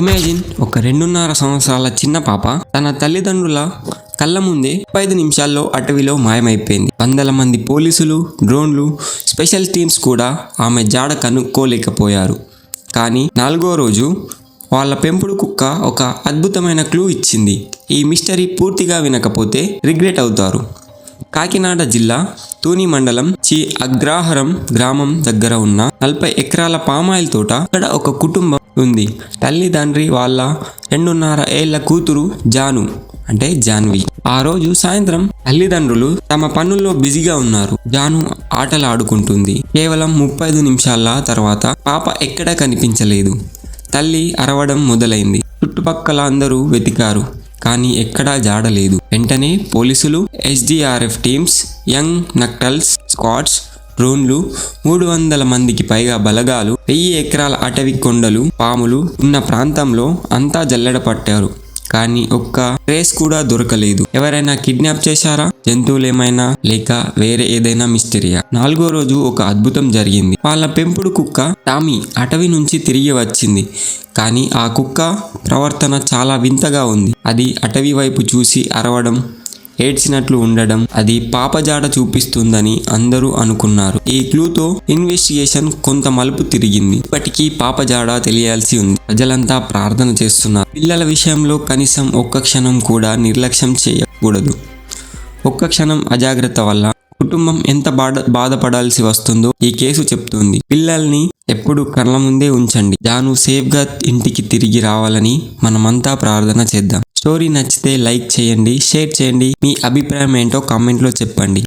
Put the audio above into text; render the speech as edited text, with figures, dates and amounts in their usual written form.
Imagine, ఒక 2.5 సంవత్సరాల చిన్న పాప తన తల్లిదండ్రుల కళ్ళ ముందే 5 నిమిషాల్లో అటవీలో మాయమైపోయింది. వందల మంది పోలీసులు, డ్రోన్లు, స్పెషల్ టీమ్స్ కూడా ఆమె జాడ కనుక్కోలేకపోయారు. కానీ 4వ రోజు వాళ్ళ పెంపుడు కుక్క ఒక అద్భుతమైన క్లూ ఇచ్చింది. ఈ మిస్టరీ పూర్తిగా వినకపోతే రిగ్రెట్ అవుతారు. కాకినాడ జిల్లా తూని మండలం అగ్రహారం గ్రామం దగ్గర ఉన్న 40 ఎకరాల పామాయిల్ తోట. ఇక్కడ ఒక కుటుంబం ఉంది. తల్లి, తండ్రి, వాళ్ళ 2.5 ఏళ్ల కూతురు జాన్వి. ఆ రోజు సాయంత్రం తల్లిదండ్రులు తమ పనుల్లో బిజీగా ఉన్నారు. జాను ఆటలు ఆడుకుంటుంది. కేవలం 35 నిమిషాల తర్వాత పాప ఎక్కడా కనిపించలేదు. తల్లి అరవడం మొదలైంది. చుట్టుపక్కల అందరూ వెతికారు, కానీ ఎక్కడా జాడలేదు. వెంటనే పోలీసులు, SDRF టీమ్స్, యంగ్ నక్సల్స్ స్క్వాడ్స్, డ్రోన్లు, 300 మందికి పైగా బలగాలు, 1000 ఎకరాల అటవీ కొండలు, పాములు ఉన్న ప్రాంతంలో అంతా జల్లెడ పట్టారు. కానీ ఒక్క ట్రేస్ కూడా దొరకలేదు. ఎవరైనా కిడ్నాప్ చేశారా? జంతువులేమైనా, లేక వేరే ఏదైనా మిస్టరీయా? 4వ రోజు ఒక అద్భుతం జరిగింది. వాళ్ళ పెంపుడు కుక్క టామీ అటవీ నుంచి తిరిగి వచ్చింది. కానీ ఆ కుక్క ప్రవర్తన చాలా వింతగా ఉంది. అది అటవీ వైపు చూసి అరవడం, ఏడ్చినట్లు ఉండడం, అది పాప జాడ చూపిస్తుందని అందరూ అనుకున్నారు. ఈ క్లూతో ఇన్వెస్టిగేషన్ కొంత మలుపు తిరిగింది. ఇప్పటికీ పాప జాడ తెలియాల్సి ఉంది. ప్రజలంతా ప్రార్థన చేస్తున్నారు. పిల్లల విషయంలో కనీసం ఒక్క క్షణం కూడా నిర్లక్ష్యం చేయకూడదు. ఒక్క క్షణం అజాగ్రత్త వల్ల కుటుంబం ఎంత బాధపడాల్సి వస్తుందో ఈ కేసు చెప్తుంది. పిల్లల్ని ఎప్పుడు కళ్ళ ముందే ఉంచండి. జాను సేఫ్గా ఇంటికి తిరిగి రావాలని మనమంతా ప్రార్థన చేద్దాం. స్టోరీ నచ్చితే లైక్ చేయండి, షేర్ చేయండి. మీ అభిప్రాయం ఏంటో కామెంట్లో చెప్పండి.